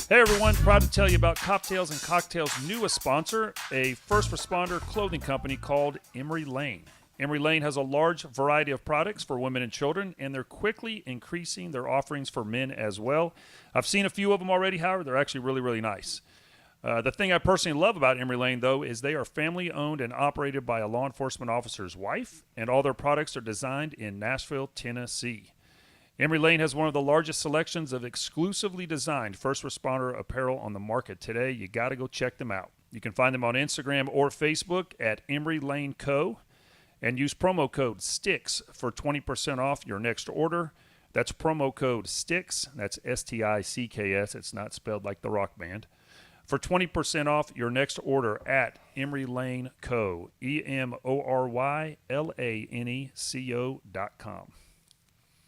Hey everyone, proud to tell you about Coptales and Cocktails' newest sponsor, a first responder clothing company called Emery Lane. Emery Lane has a large variety of products for women and children, and they're quickly increasing their offerings for men as well. I've seen a few of them already, however, they're actually really, really nice. The thing I personally love about Emery Lane, though, is they are family owned and operated by a law enforcement officer's wife, and all their products are designed in Nashville, Tennessee. Emery Lane has one of the largest selections of exclusively designed first responder apparel on the market today. You got to go check them out. You can find them on Instagram or Facebook at Emery Lane Co. and use promo code STICKS for 20% off your next order. That's promo code STICKS. That's STICKS. It's not spelled like the rock band. For 20% off your next order at Emery Lane Co. EMORYLANECO.com.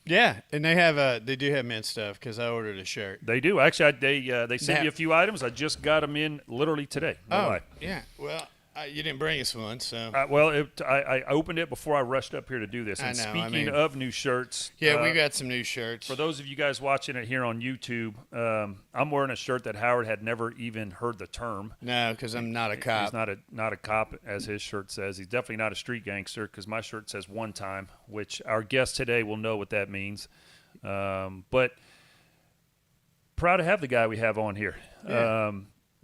Yeah, and they do have men's stuff because I ordered a shirt. They do. Actually, they sent me a few items. I just got them in literally today. No lie. Yeah. Well, you didn't bring us one, so. I opened it before I rushed up here to do this. And speaking of new shirts. Yeah, we got some new shirts. For those of you guys watching it here on YouTube, I'm wearing a shirt that Howard had never even heard the term. No, because I'm not a cop. He's not a cop, as his shirt says. He's definitely not a street gangster because my shirt says one time, which our guest today will know what that means. But proud to have the guy we have on here. Yeah.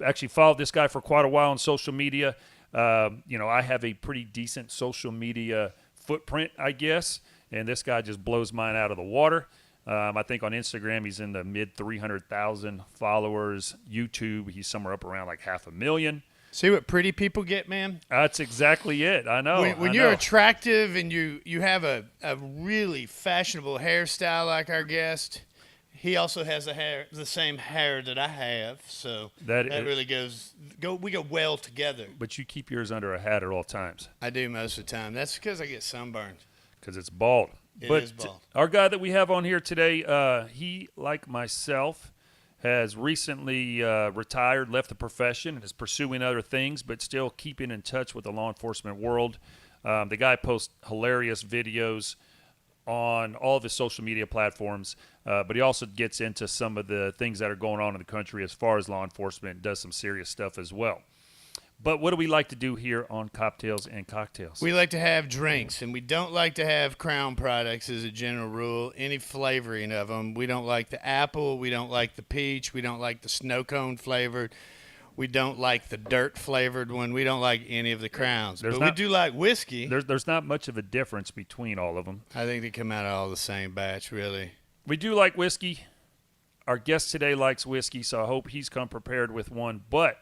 Actually followed this guy for quite a while on social media. I have a pretty decent social media footprint, I guess, and this guy just blows mine out of the water. I think on Instagram he's in the mid 300,000 followers. YouTube, he's somewhere up around like 500,000. See what pretty people get, man? That's exactly it. I know. When you're attractive and you have a really fashionable hairstyle like our guest, he also has the same hair that I have, so that really we go well together. But you keep yours under a hat at all times. I do most of the time. That's because I get sunburned. Because it's bald. It is bald. Our guy that we have on here today, he, like myself, has recently retired, left the profession, and is pursuing other things, but still keeping in touch with the law enforcement world. The guy posts hilarious videos on all of his social media platforms, but he also gets into some of the things that are going on in the country as far as law enforcement and does some serious stuff as well. But what do we like to do here on Coptales and Cocktails? We like to have drinks, and we don't like to have Crown products as a general rule, any flavoring of them. We don't like the apple. We don't like the peach. We don't like the snow cone flavored. We don't like the dirt flavored one. We don't like any of the Crowns. But we do like whiskey. There's not much of a difference between all of them. I think they come out of all the same batch, really. We do like whiskey. Our guest today likes whiskey, so I hope he's come prepared with one. But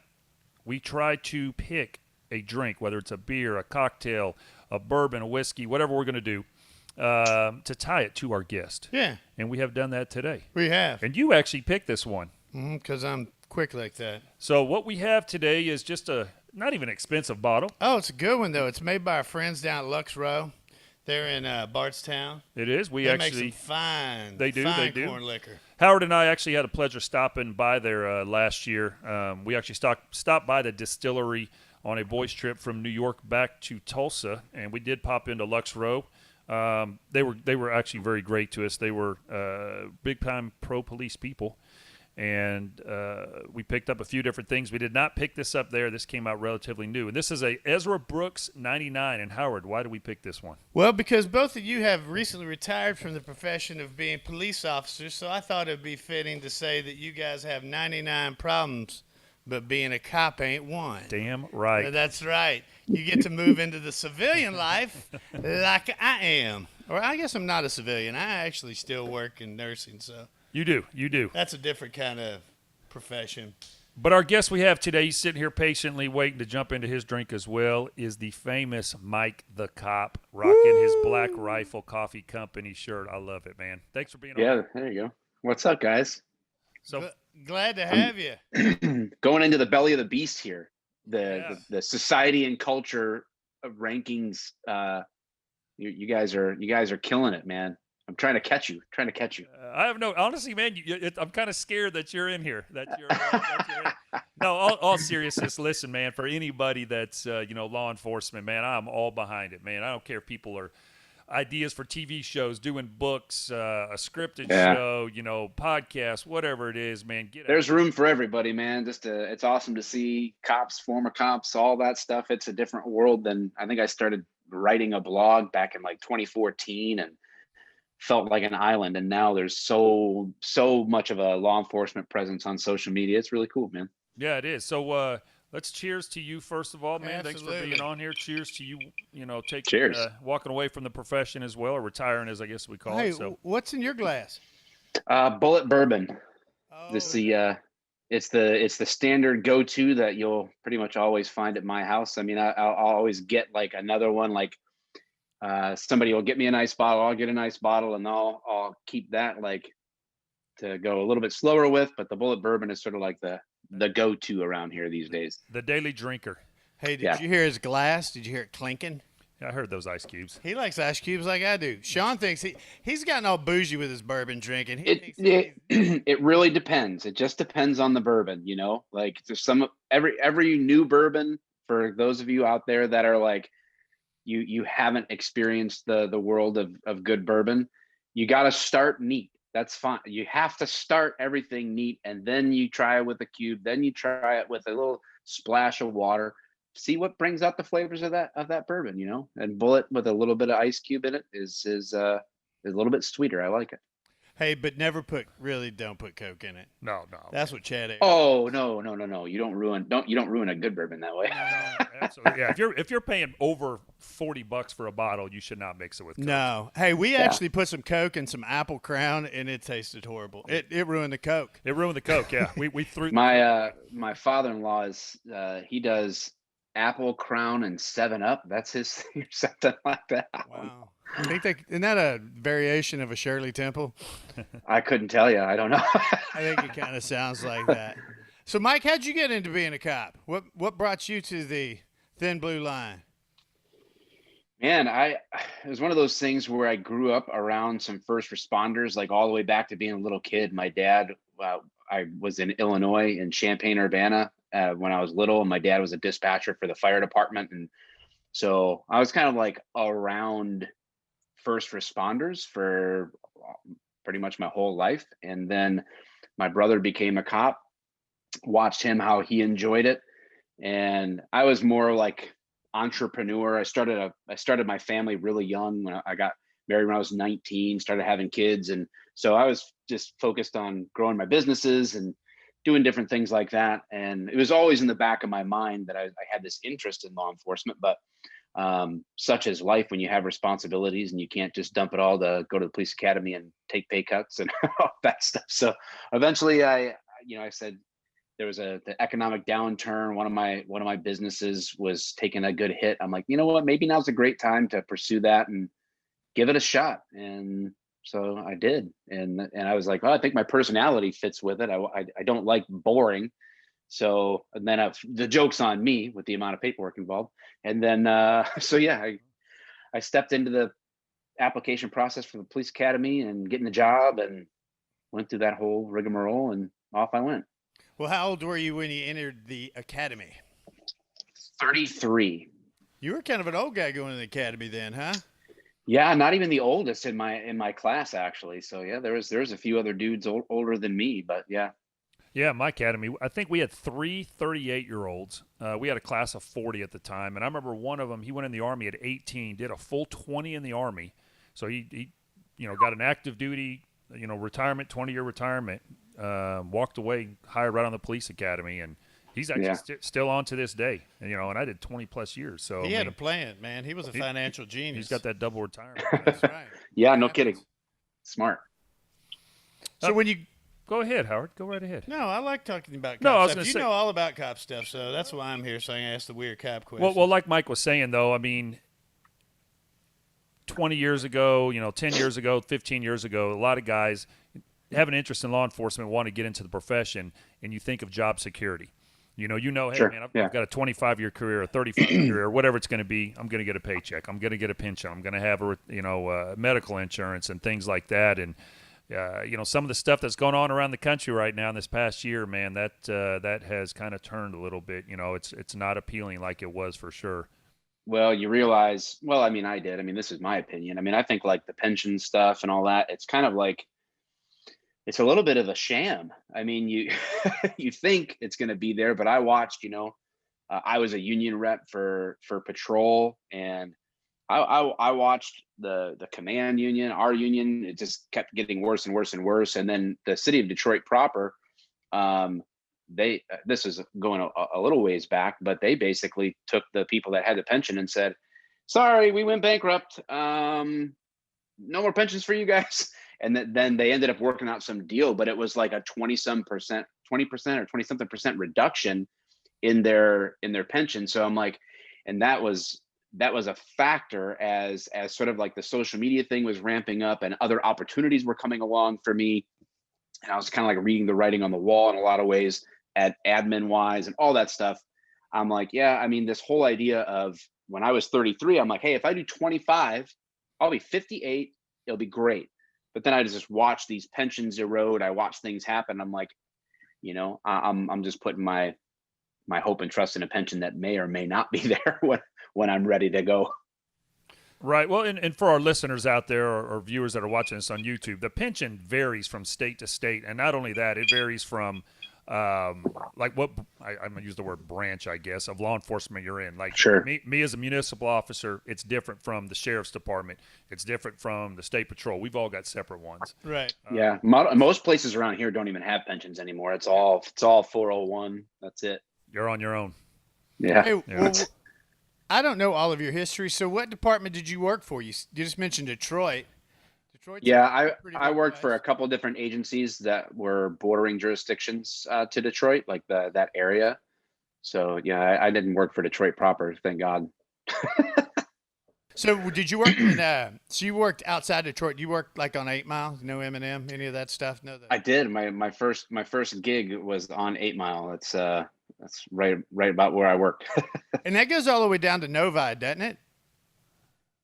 we try to pick a drink, whether it's a beer, a cocktail, a bourbon, a whiskey, whatever we're going to do, to tie it to our guest. Yeah. And we have done that today. We have. And you actually picked this one. Because I'm quick like that. So what we have today is just a not even expensive bottle. Oh, it's a good one, though. It's made by our friends down at Lux Row. They're in Bardstown. It is. They make some fine corn liquor. Howard and I actually had a pleasure stopping by there last year. We actually stopped by the distillery on a boys' trip from New York back to Tulsa, and we did pop into Lux Row. They were actually very great to us. They were big-time pro-police people. And we picked up a few different things. We did not pick this up there. This came out relatively new. And this is a Ezra Brooks 99. And Howard, why did we pick this one? Well, because both of you have recently retired from the profession of being police officers, so I thought it would be fitting to say that you guys have 99 problems, but being a cop ain't one. Damn right. That's right. You get to move into the civilian life like I am. Or I guess I'm not a civilian. I actually still work in nursing, so. You do. That's a different kind of profession. But our guest we have today, he's sitting here patiently waiting to jump into his drink as well, is the famous Mike the Cop, rocking his Black Rifle Coffee Company shirt. I love it, man. Thanks for being on. Yeah, there you go. What's up, guys? So glad to have you. Going into the belly of the beast here, the society and culture of rankings. You guys are killing it, man. I'm trying to catch you. I have honestly, man. I'm kind of scared that you're in here. That you're in. No, all seriousness. Listen, man. For anybody that's law enforcement, man, I'm all behind it, man. I don't care if people are ideas for TV shows, doing books, a scripted Yeah. show, podcasts, whatever it is, man. There's room for everybody, man. It's awesome to see cops, former cops, all that stuff. It's a different world than I think I started writing a blog back in like 2014 and felt like an island. And now there's so much of a law enforcement presence on social media. It's really cool, man. Yeah, it is. So let's cheers to you first of all, man. Absolutely. Thanks for being on here. Cheers to you. Cheers. Walking away from the profession as well, or retiring, as I guess we call it. So, what's in your glass? Bullet bourbon. Oh, It's the standard go-to that you'll pretty much always find at my house. I mean, I'll always get like another one. Like somebody will get me a nice bottle, I'll get a nice bottle, and I'll keep that like to go a little bit slower with. But the Bullet bourbon is sort of like the go-to around here these days. The daily drinker. Hey, did you hear his glass? Did you hear it clinking? Yeah, I heard those ice cubes. He likes ice cubes like I do. Sean thinks he's gotten all bougie with his bourbon drinking. It really depends. It just depends on the bourbon, Like there's every new bourbon, for those of you out there that are like you haven't experienced the world of good bourbon, you got to start neat. That's fine. You have to start everything neat, and then you try it with a cube, then you try it with a little splash of water. See what brings out the flavors of that bourbon, And Bullet with a little bit of ice cube in it is a little bit sweeter. I like it. Hey, but don't put Coke in it. No. That's what Chad ate. Oh, no. You don't ruin a good bourbon that way. No, absolutely. Yeah, if you're paying over $40 for a bottle, you should not mix it with Coke. No. Hey, we actually put some Coke in some Apple Crown, and it tasted horrible. It ruined the Coke. It ruined the Coke. Yeah, we threw my father-in-law is he does Apple Crown and 7-Up. That's his thing or something like that. Wow. I think isn't that a variation of a Shirley Temple? I couldn't tell you. I don't know. I think it kind of sounds like that. So, Mike, how'd you get into being a cop? What brought you to the Thin Blue Line? Man, it was one of those things where I grew up around some first responders, like all the way back to being a little kid. My dad, I was in Illinois in Champaign-Urbana when I was little, and my dad was a dispatcher for the fire department. And so I was kind of like around first responders for pretty much my whole life. And then my brother became a cop, watched him, how he enjoyed it. And I was more like entrepreneur. I started my family really young. When I got married when I was 19, started having kids. And so I was just focused on growing my businesses and doing different things like that. And it was always in the back of my mind that I had this interest in law enforcement, but such as life when you have responsibilities and you can't just dump it all to go to the police academy and take pay cuts and all that stuff. So eventually I said there was the economic downturn. One of my businesses was taking a good hit. I'm like, you know what, maybe now's a great time to pursue that and give it a shot. And so I did. And I was like, oh, I think my personality fits with it. I don't like boring. So, and then the joke's on me with the amount of paperwork involved. And then, I stepped into the application process for the police academy and getting the job and went through that whole rigmarole and off I went. Well, how old were you when you entered the academy? 33. You were kind of an old guy going to the academy then, huh? Yeah, not even the oldest in my class, actually. So yeah, there's a few other dudes older than me, but yeah. Yeah, my academy, I think we had 3 38-year-olds. We had a class of 40 at the time, and I remember one of them, he went in the Army at 18, did a full 20 in the Army. So he got an active duty, retirement, 20-year retirement, walked away, hired right on the police academy, and he's actually still on to this day. And, and I did 20-plus years. So he had a plan, man. He was a financial genius. He's got that double retirement. That's right. Yeah, no kidding. Smart. So when you... Go ahead, Howard. Go right ahead. No, I like talking about cop stuff. I was gonna say, know all about cop stuff, so that's why I'm here, so I can ask the weird cop questions. Well, like Mike was saying, though, I mean, 20 years ago, 10 years ago, 15 years ago, a lot of guys have an interest in law enforcement, want to get into the profession, and you think of job security. Hey, sure. Man, I've got a 25-year career, a 35-year career, whatever it's going to be. I'm going to get a paycheck. I'm going to get a pension. I'm going to have medical insurance and things like that. And some of the stuff that's going on around the country right now in this past year, man, that has kind of turned a little bit. It's not appealing like it was for sure. Well, you realize, well, I mean, I did. I mean, this is my opinion. I mean, I think like the pension stuff and all that, it's kind of like, it's a little bit of a sham. I mean, you you think it's going to be there, but I watched, I was a union rep for patrol, and I watched the command union, our union. It just kept getting worse and worse and worse. And then the city of Detroit proper, um, this is going a little ways back, but they basically took the people that had the pension and said, "Sorry, we went bankrupt. No more pensions for you guys." And then they ended up working out some deal, but it was like a 20% or 20 something percent reduction in their pension. So I'm like, and that was a factor as sort of like the social media thing was ramping up and other opportunities were coming along for me. And I was kind of like reading the writing on the wall in a lot of ways, at admin wise and all that stuff. I'm like, yeah, I mean, this whole idea of when I was 33, I'm like, hey, if I do 25, I'll be 58. It'll be great. But then I just watch these pensions erode. I watch things happen. I'm like, I'm just putting my hope and trust in a pension that may or may not be there when I'm ready to go. Right. Well, and for our listeners out there, or viewers that are watching this on YouTube, the pension varies from state to state. And not only that, it varies from like what I'm going to use the word branch, I guess, of law enforcement you're in. Like Sure. me as a municipal officer, it's different from the sheriff's department. It's different from the state patrol. We've all got separate ones. Right. Yeah. Most places around here don't even have pensions anymore. It's all 401. That's it. You're on your own. Yeah. Hey, Yeah. well, I don't know all of your history. So what department did you work for? You just mentioned Detroit. Detroit's Yeah, a pretty I big worked for place. a couple different agencies that were bordering jurisdictions to Detroit, like that area. So yeah, I didn't work for Detroit proper, thank God. So did you work in? So you worked outside Detroit. You worked like on 8 Mile, no M&M, any of that stuff. No, I did. My first gig was on 8 Mile. That's right about where I worked. and that goes all the way down to Novi, doesn't it?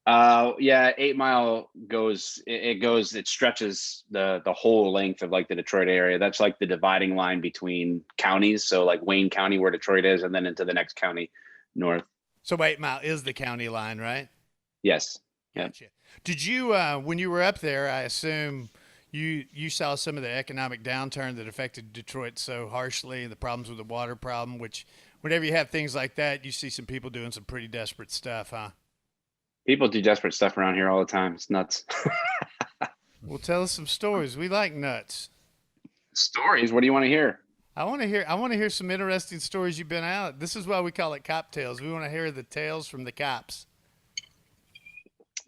Yeah, 8 Mile it stretches the whole length of like the Detroit area. That's like the dividing line between counties. So like Wayne County, where Detroit is, and then into the next county north. So 8 Mile is the county line, right? Yes. Yeah. Gotcha. Did you, when you were up there, I assume you saw some of the economic downturn that affected Detroit so harshly, the problems with the water problem, which whenever you have things like that, you see some people doing some pretty desperate stuff, huh? People do desperate stuff around here all the time. It's nuts. Well, tell us some stories. We like nuts. Stories? What do you want to hear? I want to hear some interesting stories you've been out. This is why we call it Coptales. We want to hear the tales from the cops.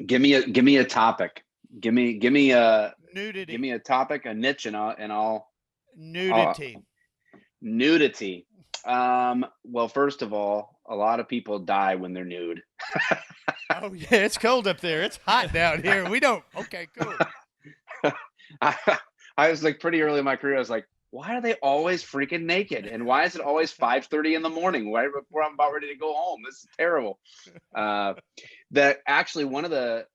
Give me a topic. Give me a Nudity. topic, a niche, and I'll Nudity. nudity. Well, first of all, a lot of people die when they're nude. Oh yeah, it's cold up there. It's hot down here. We don't. Okay, cool. I, I was like pretty early in my career. I was like, why are they always freaking naked? And why is it always 5:30 in the morning? Right before I'm about ready to go home. This is terrible. That actually one of the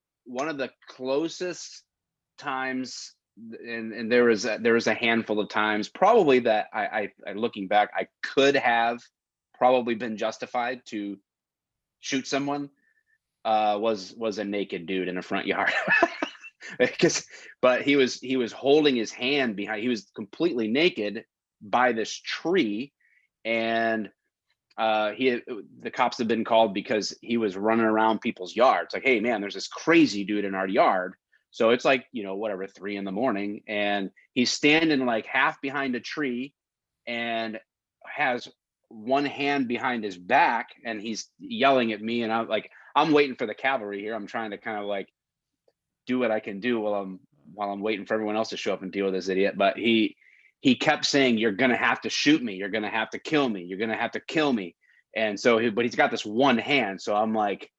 closest times, and there was a handful of times probably that I looking back, I could have probably been justified to shoot someone, was a naked dude in a front yard. But he was holding his hand behind, he was completely naked by this tree, and the cops have been called because he was running around people's yards. Like, hey man, there's this crazy dude in our yard. So it's like, whatever, 3 a.m, and he's standing like half behind a tree and has one hand behind his back, and he's yelling at me, and I'm waiting for the cavalry here. I'm trying to kind of like do what I can do while I'm waiting for everyone else to show up and deal with this idiot. But he kept saying, "You're gonna have to shoot me. You're gonna have to kill me. You're gonna have to kill me." And so, but he's got this one hand. So I'm like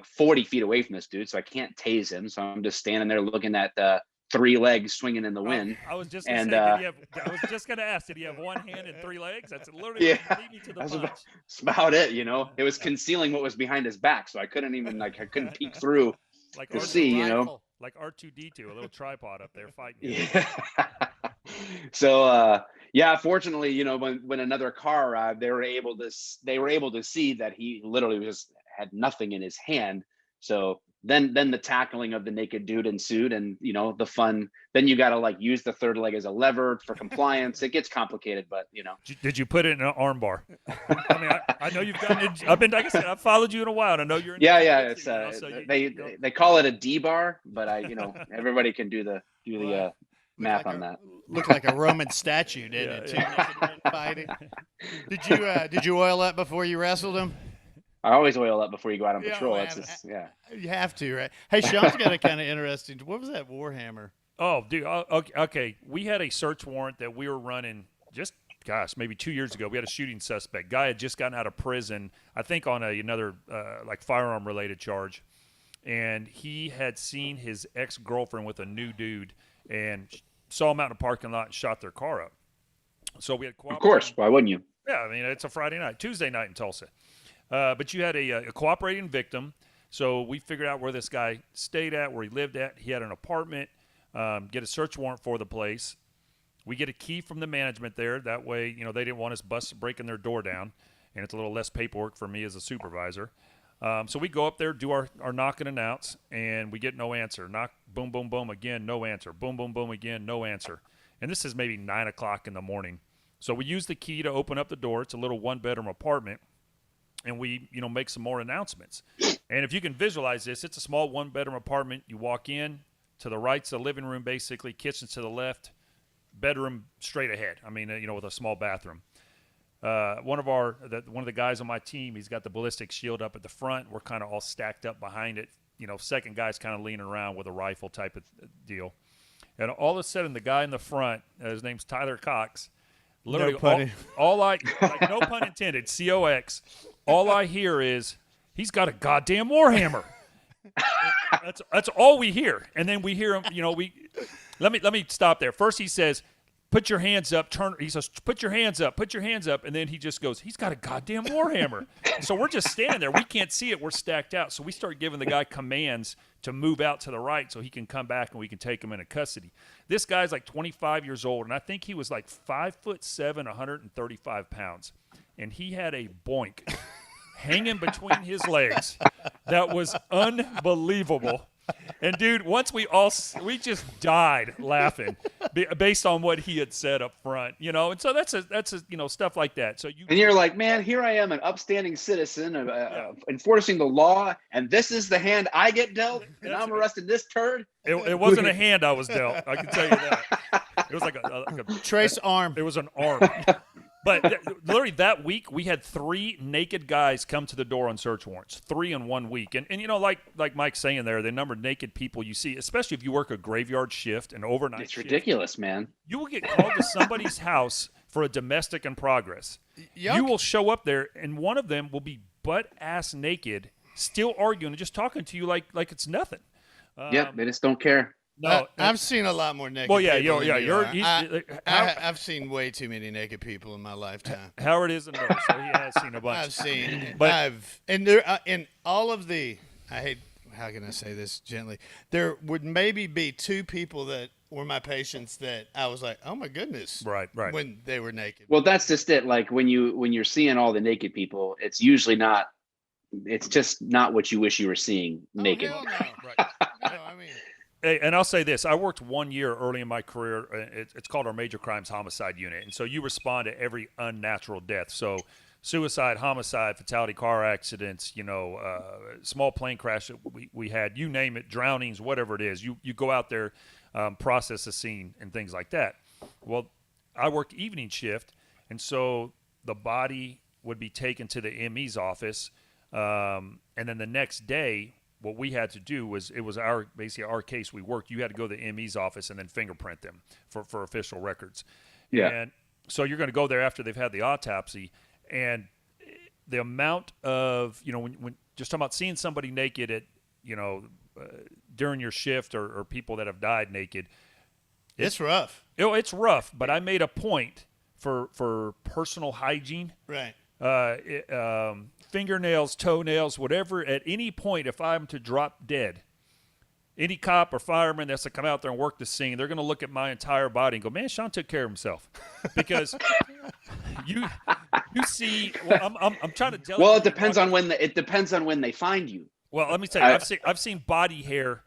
40 feet away from this dude, so I can't tase him. So I'm just standing there looking at the 3 legs swinging in the wind. I was just gonna And say, I was just gonna ask, did he have one hand and 3 legs? That's literally Yeah, lead me to the that's punch. about it. It was concealing what was behind his back, so I couldn't even I couldn't peek through Like to R2, see. Rifle. like R2D2, a little tripod up there fighting. Yeah. So yeah, fortunately, when another car arrived, they were able to see that he literally just had nothing in his hand. So then the tackling of the naked dude ensued, and the fun. Then you got to like use the third leg as a lever for compliance. It gets complicated, but Did you put it in an arm bar? I mean, I know you've gotten it. Like I said, I've followed you in a while, and I know you're in yeah. jiu-jitsu It's now, so they call it a D bar, but everybody can do the Wow. math on that. Looked like a Roman statue, didn't it? Two naked men fighting. Did you oil up before you wrestled him? I always oil up before you go out on Yeah, patrol. well, It's just, yeah. You have to, right? Hey, Sean's got a kind of interesting. What was that Warhammer? Oh, dude. Okay. We had a search warrant that we were running just, maybe 2 years ago. We had a shooting suspect. Guy had just gotten out of prison, I think on another like firearm-related charge. And he had seen his ex-girlfriend with a new dude and saw him out in a parking lot and shot their car up. So we had Of course. Why wouldn't you? Yeah, I mean, it's a Friday night, Tuesday night in Tulsa. But you had a cooperating victim. So we figured out where this guy stayed at, where he lived at. He had an apartment, get a search warrant for the place. We get a key from the management there. That way, they didn't want us breaking their door down. And it's a little less paperwork for me as a supervisor. So we go up there, do our knock and announce, and we get no answer. Knock, boom, boom, boom, again, no answer. Boom, boom, boom, again, no answer. And this is maybe 9 o'clock in the morning. So we use the key to open up the door. It's a little one-bedroom apartment. And we, make some more announcements. And if you can visualize this, it's a small one-bedroom apartment. You walk in, to the right's the living room, basically. Kitchen's to the left. Bedroom straight ahead. I mean, with a small bathroom. One of the guys on my team, he's got the ballistic shield up at the front. We're kind of all stacked up behind it. Second guy's kind of leaning around with a rifle type of deal. And all of a sudden, the guy in the front, his name's Tyler Cox. Literally, No pun no pun intended, COX. All I hear is, he's got a goddamn Warhammer. That's all we hear. And then we hear him, let me stop there. First he says, put your hands up, he says, put your hands up. And then he just goes, he's got a goddamn Warhammer. So we're just standing there. We can't see it. We're stacked out. So we start giving the guy commands to move out to the right so he can come back and we can take him into custody. This guy's like 25 years old, and I think he was like 5'7", 135 pounds. And he had a boink hanging between his legs that was unbelievable. And dude, once we just died laughing based on what he had said up front, and so that's stuff like that. So you're like, man, here I am, an upstanding citizen of enforcing the law, and this is the hand I get dealt, and I'm arresting this turd. It wasn't a hand I was dealt. I can tell you that. It was like a trace arm. It was an arm. But literally that week, we had 3 naked guys come to the door on search warrants. 3 in 1 week. And like Mike's saying there, the number of naked people you see, especially if you work a graveyard shift, an overnight shift. It's ridiculous, man. You will get called to somebody's house for a domestic in progress. Yuck. You will show up there, and one of them will be butt-ass naked, still arguing and just talking to you like it's nothing. They just don't care. No, I've seen a lot more naked. Well, yeah, people than you are. I've seen way too many naked people in my lifetime. Howard is a nurse, so he has seen a bunch. I've seen, but in all of the, how can I say this gently? There would maybe be 2 people that were my patients that I was like, oh my goodness, right, when they were naked. Well, that's just it. Like when you're seeing all the naked people, it's usually not. It's just not what you wish you were seeing naked. Hell no. Right. No, I mean. Hey, and I'll say this. I worked 1 year early in my career. It's called our Major Crimes Homicide Unit. And so you respond to every unnatural death. So suicide, homicide, fatality, car accidents, small plane crash that we had, you name it, drownings, whatever it is. You go out there, process the scene and things like that. Well, I worked evening shift, and so the body would be taken to the ME's office, and then the next day, what we had to do was, it was basically our case we worked. You had to go to the ME's office and then fingerprint them for official records. Yeah. And so you're going to go there after they've had the autopsy, and the amount of, when just talking about seeing somebody naked at, during your shift or people that have died naked. It's rough. It's rough, but I made a point for personal hygiene. Right. Fingernails, toenails, whatever, at any point, if I'm to drop dead, any cop or fireman that's to come out there and work the scene, they're going to look at my entire body and go, "Man, Sean took care of himself," because you see. Well, I'm trying to tell. Well, it depends on when they find you. Well, let me tell you, I've seen body hair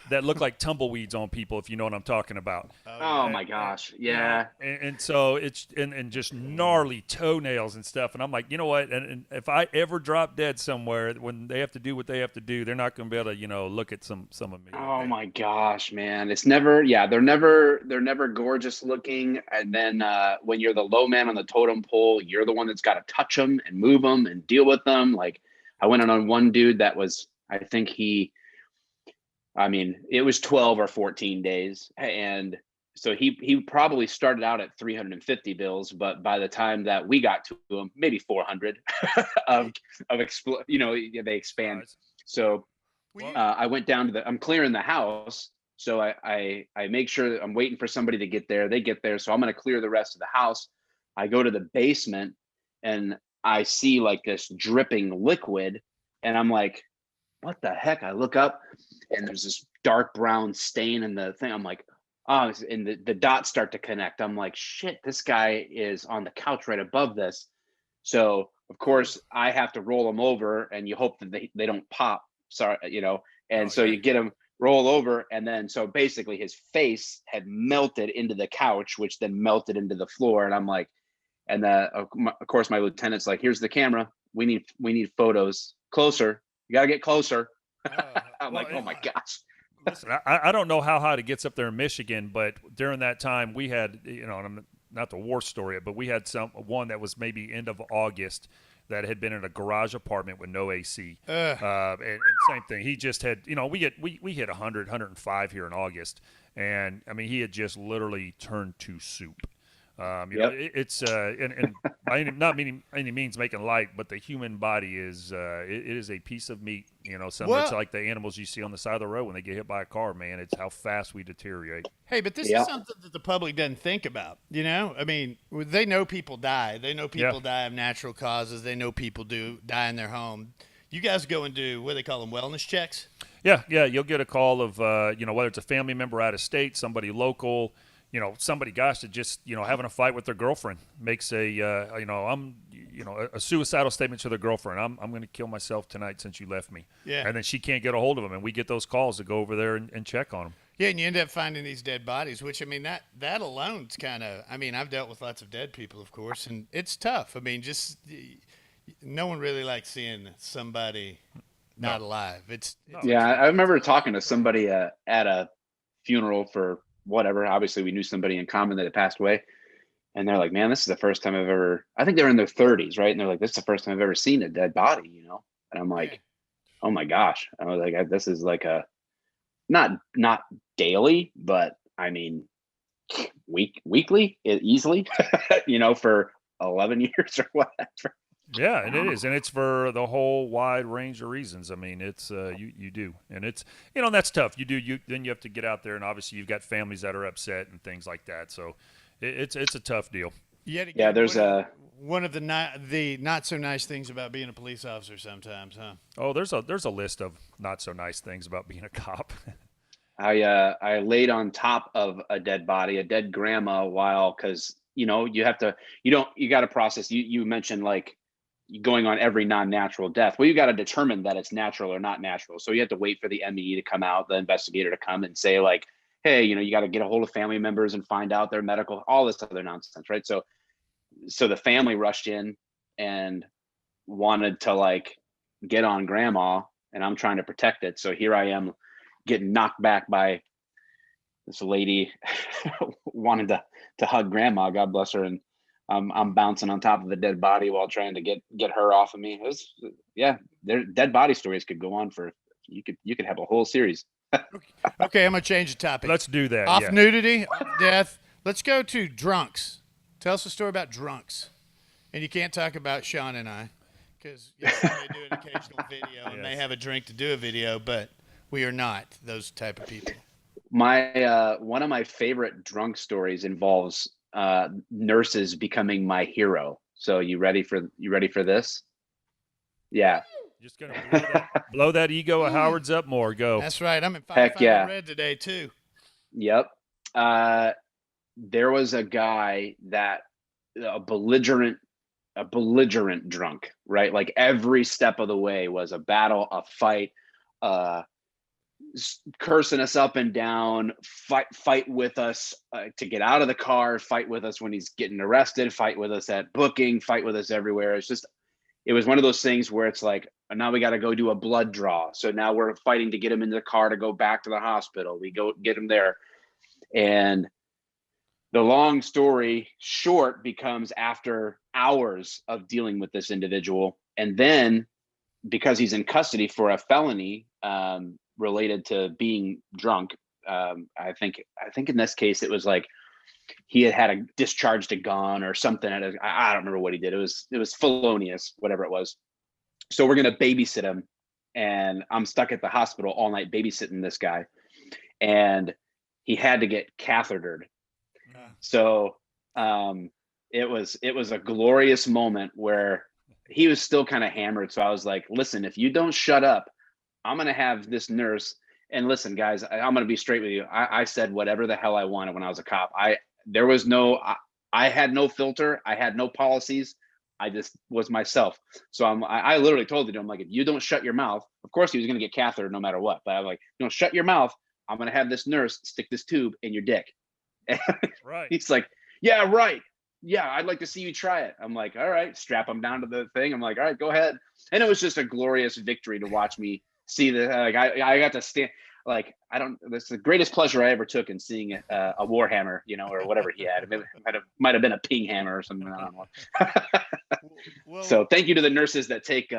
that look like tumbleweeds on people, if you know what I'm talking about. Oh my gosh, yeah. And so it's and just gnarly toenails and stuff. And I'm like, you know what? And if I ever drop dead somewhere, when they have to do what they have to do, they're not going to be able to, look at some of me. Oh my gosh, man. It's never, yeah, they're never gorgeous looking. And then when you're the low man on the totem pole, you're the one that's got to touch them and move them and deal with them. Like I went on one dude that was, I think it was 12 or 14 days. And so he probably started out at 350 bills, but by the time that we got to him, maybe 400 they expand. So I went down to I'm clearing the house. So I make sure that I'm waiting for somebody to get there. They get there. So I'm going to clear the rest of the house. I go to the basement and I see like this dripping liquid and I'm like, what the heck? I look up and there's this dark brown stain in the thing. I'm like, oh, and the dots start to connect. I'm like, shit, this guy is on the couch right above this. So of course I have to roll them over and you hope that they don't pop. Sorry, you get him roll over. And then, so basically his face had melted into the couch, which then melted into the floor. And I'm like, and of course my lieutenant's like, here's the camera. We need photos closer. You got to get closer. I'm like, oh my gosh. Listen, I don't know how hot it gets up there in Michigan, but during that time we had, not the war story, but we had one that was maybe end of August that had been in a garage apartment with no AC. And same thing. He just had, we hit 100, 105 here in August. And I mean, he had just literally turned to soup. It's and by not meaning any means making light, but the human body is it is a piece of meat. Similar to like the animals you see on the side of the road when they get hit by a car. Man, it's how fast we deteriorate. Hey, but this is something that the public doesn't think about. I mean, they know people die. They know people die of natural causes. They know people do die in their home. You guys go and do what do they call them, wellness checks? Yeah. You'll get a call of whether it's a family member out of state, somebody local. Somebody, that just, having a fight with their girlfriend makes a suicidal statement to their girlfriend. I'm going to kill myself tonight since you left me. Yeah. And then she can't get a hold of them. And we get those calls to go over there and check on them. Yeah. And you end up finding these dead bodies, which, I mean, that alone's kind of, I mean, I've dealt with lots of dead people, of course, and it's tough. I mean, just no one really likes seeing somebody not alive. I remember talking to somebody at a funeral for whatever. Obviously we knew somebody in common that had passed away, and they're like, man, this is the first time I've ever, I think they're in their 30s, right? And they're like, this is the first time I've ever seen a dead body, and I'm like, oh my gosh. I was like, this is like a not daily, but I mean weekly easily for 11 years or whatever. Yeah, and it is, and it's for the whole wide range of reasons. I mean, it's you do, and it's and that's tough. Then you have to get out there, and obviously you've got families that are upset and things like that. So it's a tough deal. Yeah, there's one of the not so nice things about being a police officer sometimes, huh? Oh, there's a list of not so nice things about being a cop. I laid on top of a dead body, a dead grandma, because you got to process. You mentioned like going on every non-natural death. Well, you got to determine that it's natural or not natural. So you have to wait for the ME to come out, the investigator to come and say like, hey, you got to get a hold of family members and find out their medical, all this other nonsense, right? So the family rushed in and wanted to like get on grandma, and I'm trying to protect it. So here I am getting knocked back by this lady wanted to hug grandma, God bless her, and I'm bouncing on top of a dead body while trying to get her off of me. Their dead body stories could go on for, you could have a whole series. Okay, I'm gonna change the topic. Let's do that. Off nudity, off death. Let's go to drunks. Tell us a story about drunks. And you can't talk about Sean and I, because they do an occasional video and they have a drink to do a video, but we are not those type of people. My one of my favorite drunk stories involves nurses becoming my hero. So you ready for this? Yeah. Just gonna blow that ego of Howard's up more. Go. That's right. I'm in Heck 5 yeah. red today too. Yep. There was a guy that a belligerent drunk, right? Like every step of the way was a battle, a fight, uh, cursing us up and down, fight with us to get out of the car, fight with us when he's getting arrested, fight with us at booking, fight with us everywhere. It was one of those things where it's like, now we got to go do a blood draw. So now we're fighting to get him in the car to go back to the hospital. We go get him there. And the long story short becomes, after hours of dealing with this individual, and then because he's in custody for a felony related to being drunk, I think in this case it was like he had discharged a gun or something. I don't remember what he did. It was felonious, whatever it was. So we're gonna babysit him, and I'm stuck at the hospital all night babysitting this guy, and he had to get cathetered. So it was a glorious moment where he was still kind of hammered. So I was like, listen, if you don't shut up, I'm going to have this nurse. And listen, guys, I'm going to be straight with you. I said whatever the hell I wanted when I was a cop. I had no filter. I had no policies. I just was myself. So I literally told him, I'm like, if you don't shut your mouth, of course he was going to get cathetered no matter what. But I'm like, don't shut your mouth. I'm going to have this nurse stick this tube in your dick. Right. He's like, yeah, right. Yeah, I'd like to see you try it. I'm like, all right, strap him down to the thing. I'm like, all right, go ahead. And it was just a glorious victory to watch me see that. Like I got to stand. Like that's the greatest pleasure I ever took in seeing a Warhammer, or whatever he had. It might have been a ping hammer or something. I don't know. Well, so thank you to the nurses that take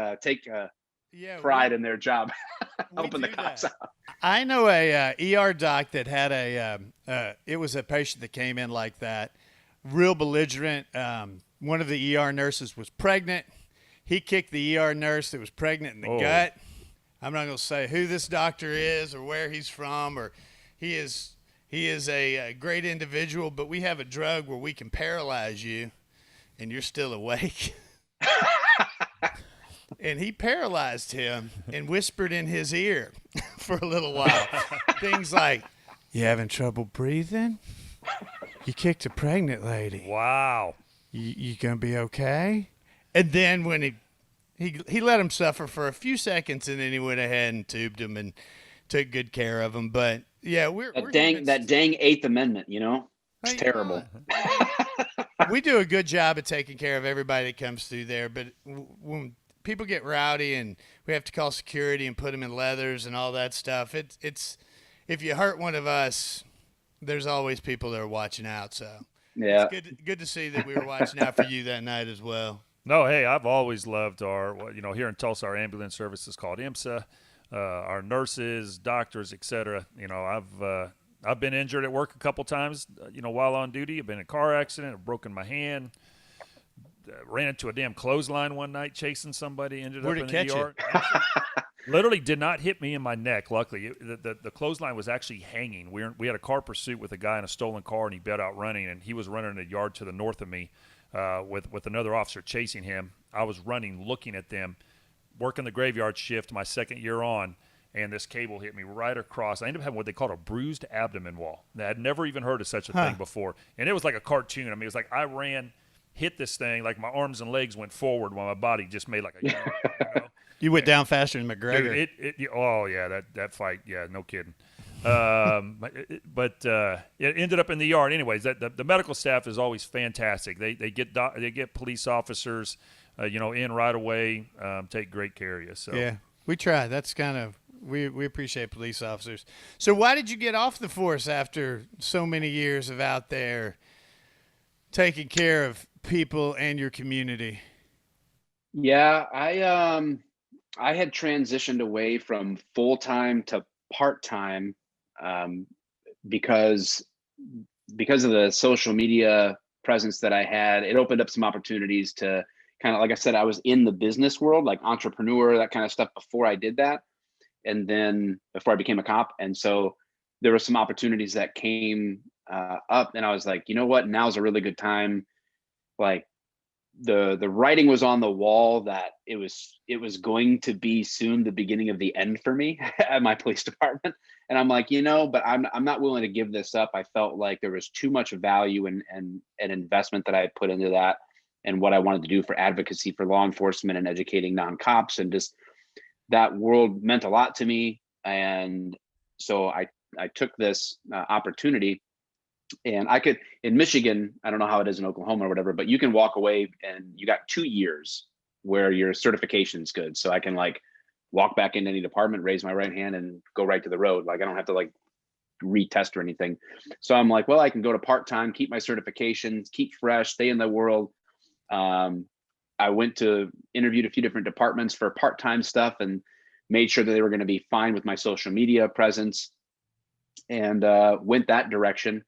pride in their job, helping the cops out. I know a ER doc that had it was a patient that came in like that, real belligerent. One of the ER nurses was pregnant. He kicked the ER nurse that was pregnant in the gut. I'm not going to say who this doctor is or where he's from, or he is a great individual, but we have a drug where we can paralyze you and you're still awake. And he paralyzed him and whispered in his ear for a little while. Things like, you having trouble breathing? You kicked a pregnant lady. Wow. You going to be okay? And then when he let him suffer for a few seconds, and then he went ahead and tubed him and took good care of him. But, yeah, that dang Eighth Amendment, it's terrible. We do a good job of taking care of everybody that comes through there, but when people get rowdy and we have to call security and put them in leathers and all that stuff, it's if you hurt one of us, there's always people that are watching out. So yeah, it's good to see that we were watching out for you that night as well. No, hey, I've always loved our, here in Tulsa, our ambulance service is called IMSA. Our nurses, doctors, etc. I've been injured at work a couple times, while on duty. I've been in a car accident. I've broken my hand. Ran into a damn clothesline one night chasing somebody. Ended up in the ER. Literally did not hit me in my neck. Luckily, the clothesline was actually hanging. We had a car pursuit with a guy in a stolen car, and he bet out running, and he was running a yard to the north of me with another officer chasing him. I was running, looking at them, working the graveyard shift my second year on, and this cable hit me right across. I ended up having what they called a bruised abdomen wall. I had never even heard of such a thing before, and it was like a cartoon. I mean, it was like I ran, hit this thing, like my arms and legs went forward while my body just made like a You went down faster than McGregor. Dude, that fight, yeah, no kidding. But it ended up in the yard. Anyways, the medical staff is always fantastic. They get police officers, in right away, take great care of you. So yeah, we try. That's kind of we appreciate police officers. So why did you get off the force after so many years of out there taking care of people and your community? Yeah, I had transitioned away from full-time to part-time because of the social media presence that I had. It opened up some opportunities to kind of, like I said, I was in the business world, like entrepreneur, that kind of stuff before I did that. And then before I became a cop. And so there were some opportunities that came up, and I was like, you know what, now's a really good time. Like, the writing was on the wall that it was going to be soon the beginning of the end for me at my police department. And I'm like, but I'm not willing to give this up. I felt like there was too much value and an investment that I had put into that, and what I wanted to do for advocacy for law enforcement and educating non-cops, and just that world meant a lot to me. And so I took this opportunity. And I could, in Michigan, I don't know how it is in Oklahoma or whatever, but you can walk away and you got 2 years where your certification's good. So I can like walk back into any department, raise my right hand, and go right to the road. Like I don't have to like retest or anything. So I'm like, well, I can go to part-time, keep my certifications, keep fresh, stay in the world. I went to interviewed a few different departments for part-time stuff and made sure that they were going to be fine with my social media presence, and went that direction.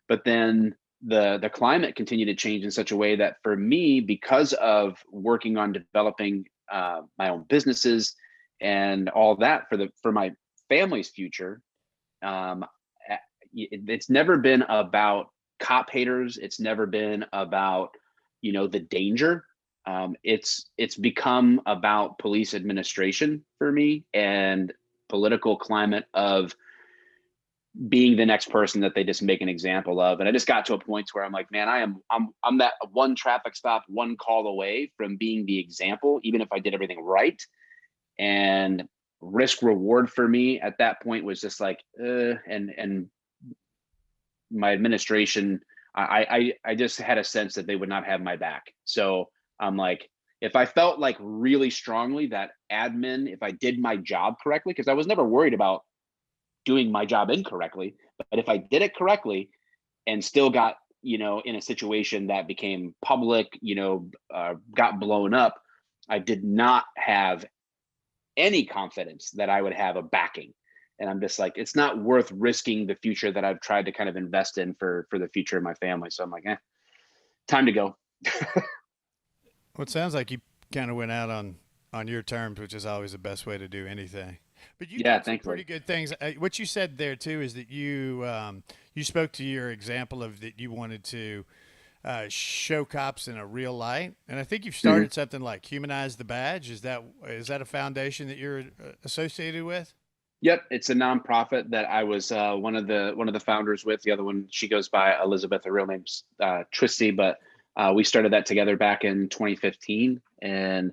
But then the climate continued to change in such a way that for me, because of working on developing my own businesses and all that for my family's future, it's never been about cop haters. It's never been about the danger. It's become about police administration for me, and political climate of being the next person that they just make an example of. And I just got to a point where I'm like, man, I'm that one traffic stop, one call away from being the example, even if I did everything right. And risk reward for me at that point was just like, and my administration, I just had a sense that they would not have my back. So I'm like, if I felt like really strongly that admin, if I did my job correctly, because I was never worried about doing my job incorrectly, but if I did it correctly and still got, in a situation that became public, got blown up, I did not have any confidence that I would have a backing. And I'm just like, it's not worth risking the future that I've tried to kind of invest in for the future of my family. So I'm like, time to go. Well, it sounds like you kind of went out on your terms, which is always the best way to do anything. But you did some pretty good things. What you said there too is that you spoke to your example of that you wanted to show cops in a real light, and I think you've started something like Humanize the Badge. Is that a foundation that you're associated with? Yep, it's a nonprofit that I was one of the founders with. The other one, she goes by Elizabeth. Her real name's Tristy, but we started that together back in 2015, and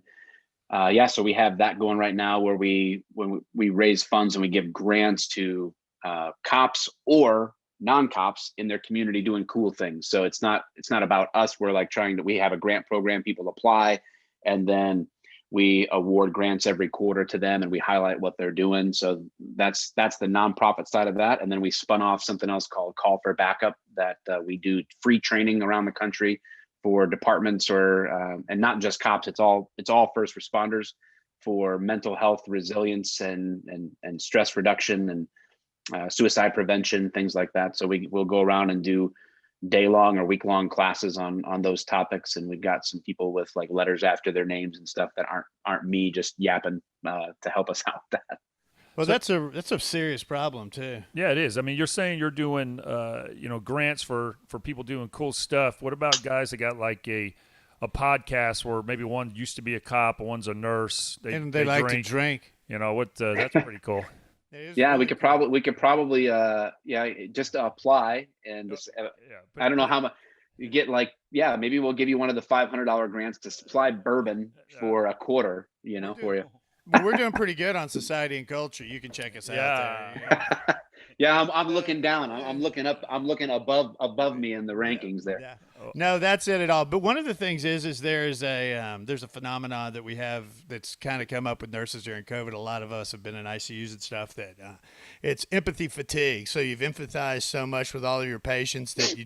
so we have that going right now, where when we raise funds and we give grants to cops or non-cops in their community doing cool things. So it's not about us. We're like we have a grant program, people apply, and then we award grants every quarter to them, and we highlight what they're doing. So that's the nonprofit side of that. And then we spun off something else called Call for Backup that we do free training around the country for departments and not just cops. It's all first responders for mental health resilience and stress reduction and suicide prevention, things like that. So we'll go around and do day-long or week-long classes on those topics, and we've got some people with like letters after their names and stuff that aren't me just yapping to help us out with that. Well, that's a serious problem too. Yeah, it is. I mean, you're saying you're doing, grants for people doing cool stuff. What about guys that got like a podcast where maybe one used to be a cop, one's a nurse, and they like to drink? That's pretty cool. Yeah, really we could probably just apply and just, I don't know how much you get. Like, maybe we'll give you one of the $500 grants to supply bourbon for a quarter, for you. But we're doing pretty good on society and culture. You can check us out there. Yeah, I'm looking down. I'm looking up. I'm looking above me in the rankings there. Yeah. No, that's it at all. But one of the things is there's a phenomenon that we have that's kind of come up with nurses during COVID. A lot of us have been in ICUs and stuff that it's empathy fatigue. So you've empathized so much with all of your patients that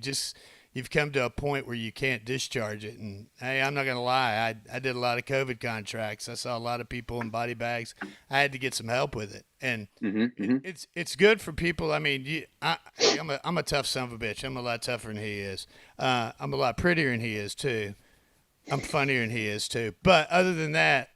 you've come to a point where you can't discharge it. And hey, I'm not going to lie. I did a lot of COVID contracts. I saw a lot of people in body bags. I had to get some help with it. And it's good for people. I mean, I'm a tough son of a bitch. I'm a lot tougher than he is. I'm a lot prettier than he is too. I'm funnier than he is too. But other than that,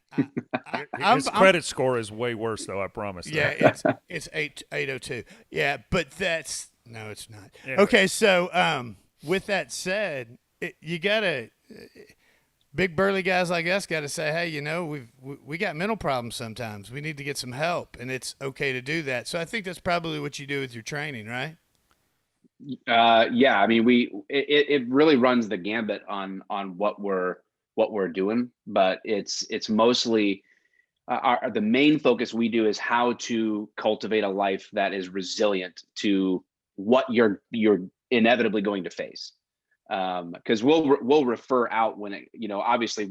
his credit score is way worse though. I promise. Yeah, it's 802. Yeah, but no, it's not. Yeah. Okay, so with that said, you gotta big burly guys like us got to say, hey, we got mental problems sometimes. We need to get some help, and it's okay to do that. So I think that's probably what you do with your training, right? Yeah, I mean, it really runs the gambit on what we're doing, but it's mostly the main focus we do is how to cultivate a life that is resilient to what you're inevitably going to face. Because we'll refer out when obviously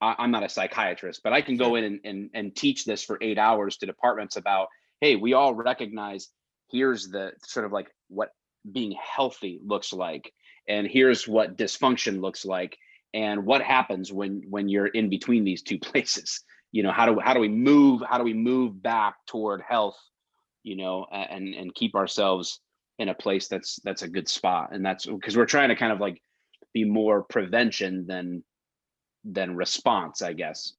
I'm not a psychiatrist, but I can go in and teach this for 8 hours to departments about, hey, we all recognize here's the sort of like what being healthy looks like, and here's what dysfunction looks like, and what happens when you're in between these two places. How do we move back toward health, and keep ourselves in a place that's a good spot. And that's because we're trying to kind of like be more prevention than response, I guess.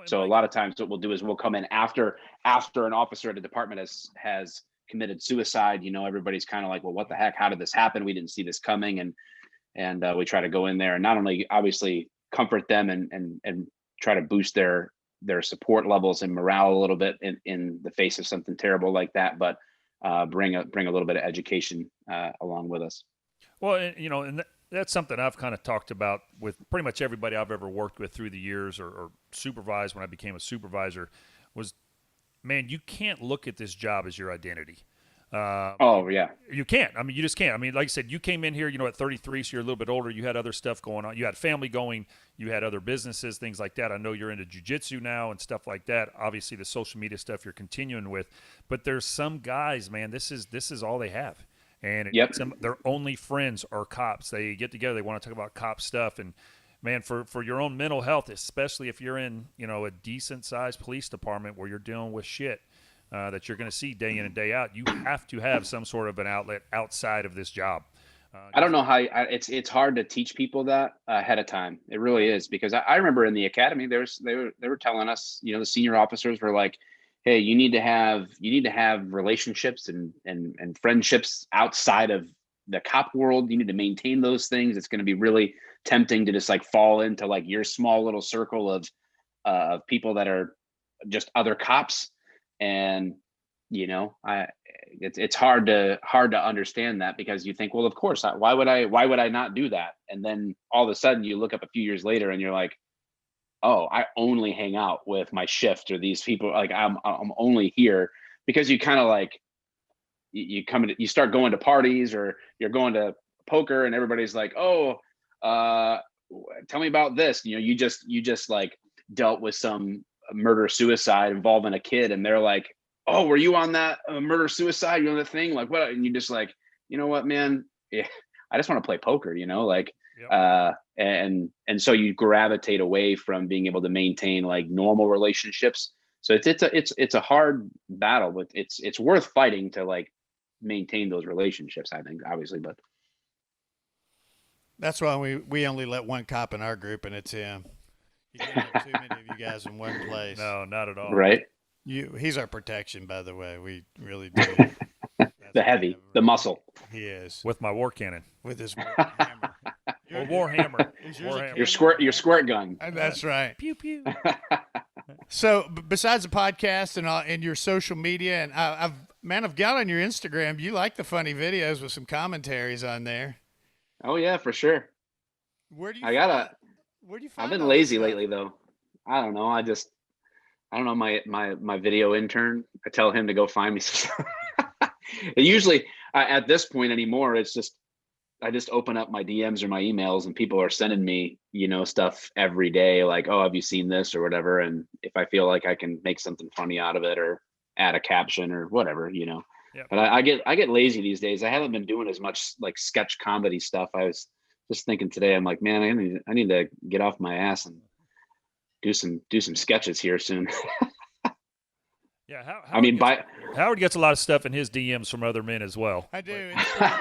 So a lot of times what we'll do is we'll come in after an officer at a department has committed suicide. Everybody's kind of like, well, what the heck? How did this happen? We didn't see this coming. And we try to go in there and not only obviously comfort them and try to boost their support levels and morale a little bit in the face of something terrible like that, but bring a little bit of education along with us. Well, and that's something I've kind of talked about with pretty much everybody I've ever worked with through the years or supervised when I became a supervisor was, man, you can't look at this job as your identity. Oh yeah, you can't. I mean, you just can't. I mean, like I said, you came in here, at 33, so you're a little bit older. You had other stuff going on. You had family going. You had other businesses, things like that. I know you're into jiu-jitsu now and stuff like that. Obviously, the social media stuff you're continuing with. But there's some guys, man, this is all they have. And their only friends are cops. They get together. They want to talk about cop stuff. And, man, for your own mental health, especially if you're in, a decent-sized police department where you're dealing with shit, that you're going to see day in and day out, you have to have some sort of an outlet outside of this job. I don't know how it's hard to teach people that ahead of time. It really is, because I remember in the academy, they were telling us, the senior officers were like, hey, you need to have relationships and friendships outside of the cop world. You need to maintain those things. It's going to be really tempting to just like fall into like your small little circle of people that are just other cops. And it's hard to understand that, because you think, well, of course, why would I not do that? And then all of a sudden you look up a few years later and you're like, oh, I only hang out with my shift or these people. Like I'm only here because you kind of like you start going to parties or you're going to poker and everybody's like, oh, tell me about this. You just like dealt with some murder suicide involving a kid, and they're like, oh, were you on that murder suicide? You on the thing? Like what? And you just like, you know what, man? Yeah, I just want to play poker. Like, and so you gravitate away from being able to maintain like normal relationships. So it's a hard battle, but it's worth fighting to like maintain those relationships, I think, obviously. But that's why we only let one cop in our group, and it's him. You can't have too many of you guys in one place. No, not at all. Right. He's our protection, by the way. We really do. The muscle. He is. With my war cannon. With his war hammer. War hammer. Your squirt gun. That's right. Pew pew. So besides the podcast and your social media, and I've got on your Instagram, you like the funny videos with some commentaries on there. Oh yeah, for sure. Where do you find I've been lazy lately though. I don't know. I don't know, my video intern, I tell him to go find me some stuff. Usually at this point anymore, it's just, I just open up my DMs or my emails and people are sending me, stuff every day. Like, oh, have you seen this or whatever? And if I feel like I can make something funny out of it or add a caption or whatever, Yeah. But I get lazy these days. I haven't been doing as much like sketch comedy stuff. I was just thinking today, I'm like, man, I need to get off my ass and do some sketches here soon. Yeah, Howard gets a lot of stuff in his DMs from other men as well. I do. It's pretty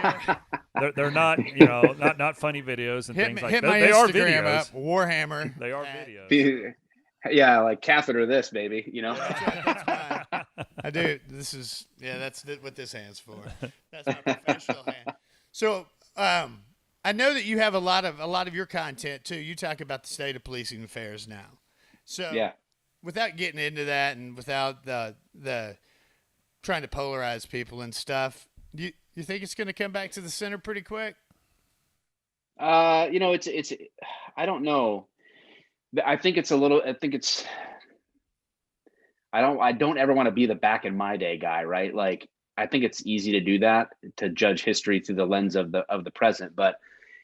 good. They're not, not funny videos and things like that. They are Instagram videos. Up, Warhammer. They are videos. Yeah, like catheter this, baby. That's mine. I do. That's what this hand's for. That's my professional hand. So, I I know that you have a lot of your content too. You talk about the state of policing affairs now. So Yeah. without getting into that and without the trying to polarize people and stuff, you think it's going to come back to the center pretty quick? It's I don't know. I think it's a little. I think it's. I don't ever want to be the back in my day guy, right? Like I think it's easy to do that, to judge history through the lens of the present, but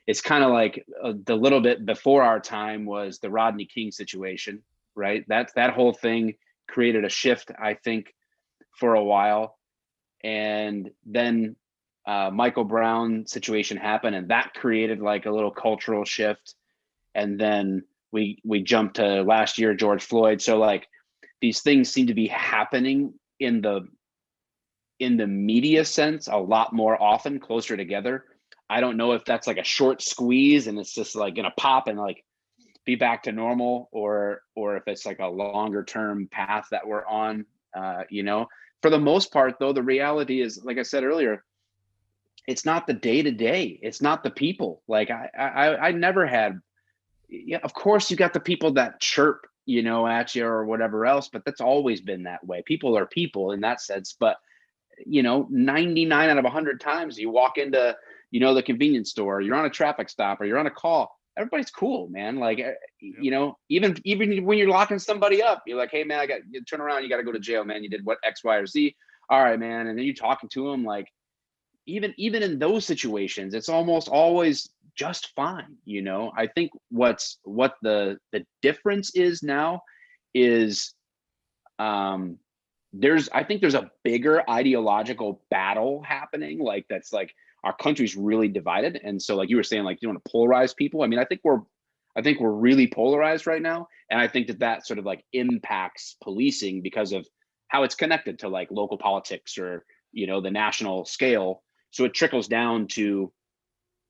it's kind of like the little bit before our time was the Rodney King situation, right? That whole thing created a shift, I think, for a while, and then Michael Brown situation happened, and that created like a little cultural shift, and then we jumped to last year, George Floyd. So like these things seem to be happening in the media sense a lot more often, closer together. I don't know if that's like a short squeeze and it's just like gonna pop and like be back to normal, or if it's like a longer term path that we're on. For the most part though, the reality is, like I said earlier, it's not the day to day, it's not the people. Like I never had, yeah, of course you got the people that chirp, at you or whatever else, but that's always been that way. People are people in that sense. But 99 out of 100 times you walk into, the convenience store, you're on a traffic stop, or you're on a call, everybody's cool, man. Like, even when you're locking somebody up, you're like, hey man, you turn around, you got to go to jail, man. You did what, X, Y, or Z. All right, man. And then you're talking to them, like, even in those situations, it's almost always just fine. I think what the difference is now is, I think there's a bigger ideological battle happening. Like that's like our country's really divided, and so like you were saying, like you want to polarize people. I mean, I think we're really polarized right now, and I think that sort of like impacts policing because of how it's connected to like local politics or the national scale. So it trickles down to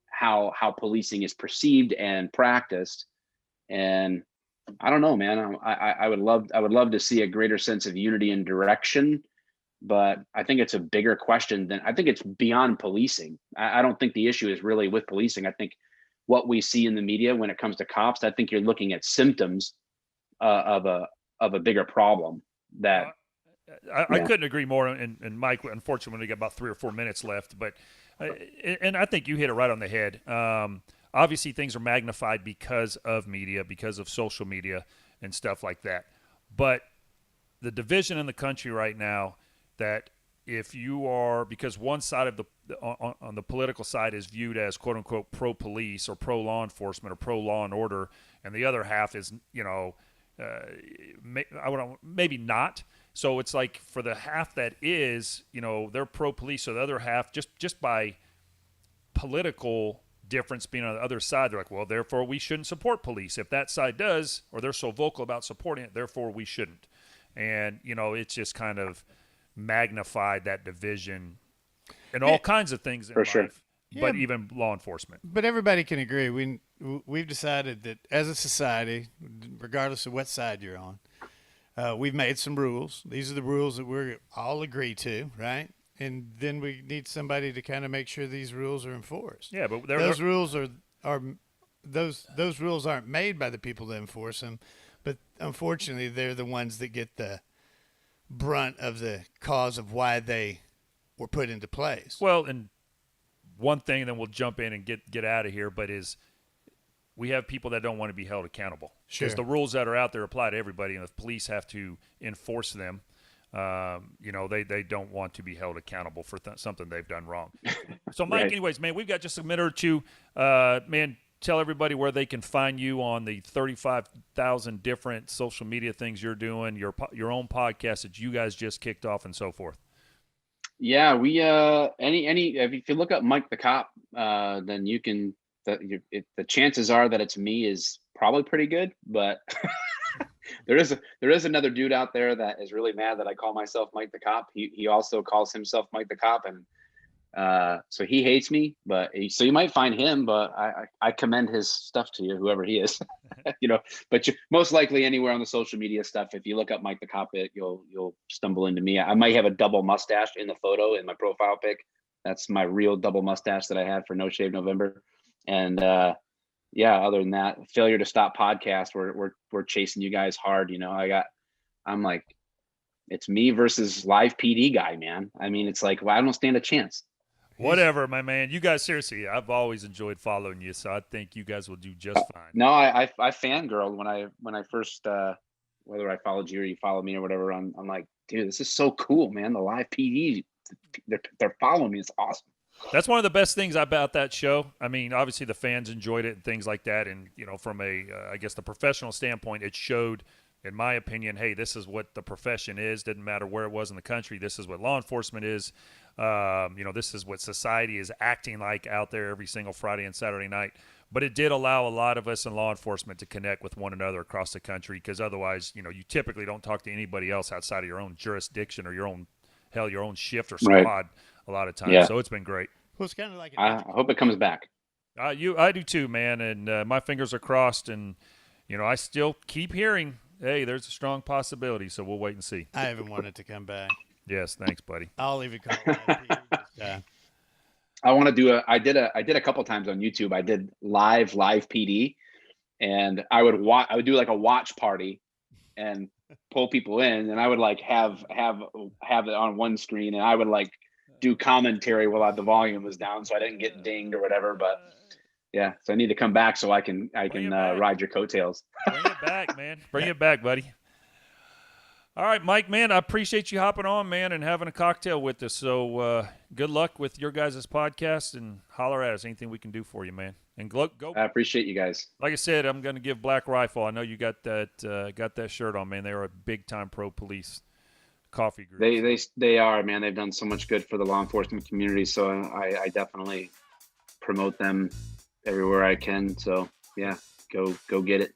how policing is perceived and practiced. And I don't know, man. I would love to see a greater sense of unity and direction, but I think it's a bigger question than, I think it's beyond policing. I don't think the issue is really with policing. I think what we see in the media when it comes to cops, I think you're looking at symptoms of a bigger problem that. I couldn't agree more. And Mike, unfortunately, we got about 3 or 4 minutes left, but and I think you hit it right on the head. Obviously, things are magnified because of media, because of social media and stuff like that. But the division in the country right now, that if you are, because one side of on the political side is viewed as quote unquote pro police or pro law enforcement or pro law and order, and the other half is maybe not. So it's like for the half that is, they're pro police, so the other half just by political difference being on the other side, they're like, well, therefore we shouldn't support police. If that side does, or they're so vocal about supporting it, therefore we shouldn't. And it's just kind of magnified that division and all kinds of things in life, sure. But even law enforcement. But everybody can agree. We've decided that as a society, regardless of what side you're on, we've made some rules. These are the rules that we all agree to, right? And then we need somebody to kind of make sure these rules are enforced. Yeah, but those rules those rules aren't made by the people that enforce them, but unfortunately, they're the ones that get the brunt of the cause of why they were put into place. Well, and one thing, and then we'll jump in and get out of here, but is we have people that don't want to be held accountable. Sure. Because the rules that are out there apply to everybody, and if police have to enforce them, they don't want to be held accountable for something they've done wrong. So, Mike, Right. anyways, man, we've got just a minute or two. Man, tell everybody where they can find you on the 35,000 different social media things you're doing, your own podcast that you guys just kicked off, and so forth. Yeah, we if you look up Mike the Cop, then you can. The chances are that it's me is probably pretty good, but there is another dude out there that is really mad that I call myself Mike the Cop. He also calls himself Mike the Cop, and so he hates me. But so you might find him, but I commend his stuff to you, whoever he is. But most likely anywhere on the social media stuff, if you look up Mike the Cop, you'll stumble into me. I might have a double mustache in the photo in my profile pic. That's my real double mustache that I had for No Shave November. And yeah, other than that, Failure to Stop podcast, we're chasing you guys hard. I'm like, it's me versus live PD guy, man. I mean, it's like, well, I don't stand a chance. Whatever, my man. You guys, seriously, I've always enjoyed following you, so I think you guys will do just fine. No, I fangirled when I first whether I followed you or you followed me or whatever. I'm like, dude, this is so cool, man. The live PD, they're following me. It's awesome. That's one of the best things about that show. I mean, obviously the fans enjoyed it and things like that. And, from I guess the professional standpoint, it showed, in my opinion, hey, this is what the profession is. Didn't matter where it was in the country. This is what law enforcement is. This is what society is acting like out there every single Friday and Saturday night. But it did allow a lot of us in law enforcement to connect with one another across the country, because otherwise, you typically don't talk to anybody else outside of your own jurisdiction or your own shift or squad. Right. A lot of times. Yeah. So it's been great. Well, it's kind of like I hope it comes back. I do too, man. And my fingers are crossed. And, I still keep hearing, hey, there's a strong possibility. So we'll wait and see. I haven't wanted it to come back. Yes. Thanks, buddy. I'll even call it I want to do I did a couple times on YouTube. I did live PD, and I would do like a watch party and pull people in, and I would like have it on one screen, and I would like do commentary while the volume was down, so I didn't get dinged or whatever. But yeah, so I need to come back so I can ride your coattails. Bring it back, man. Bring it back, buddy. All right, Mike, man, I appreciate you hopping on, man, and having a cocktail with us. So good luck with your guys' podcast, and holler at us. Anything we can do for you, man. And go. I appreciate you guys. Like I said, I'm going to give Black Rifle. I know you got that shirt on, man. They are a big-time pro police coffee group. They are, man. They've done so much good for the law enforcement community, so I definitely promote them everywhere I can. So, yeah, go get it.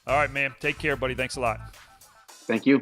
All right, man. Take care, buddy. Thanks a lot. Thank you.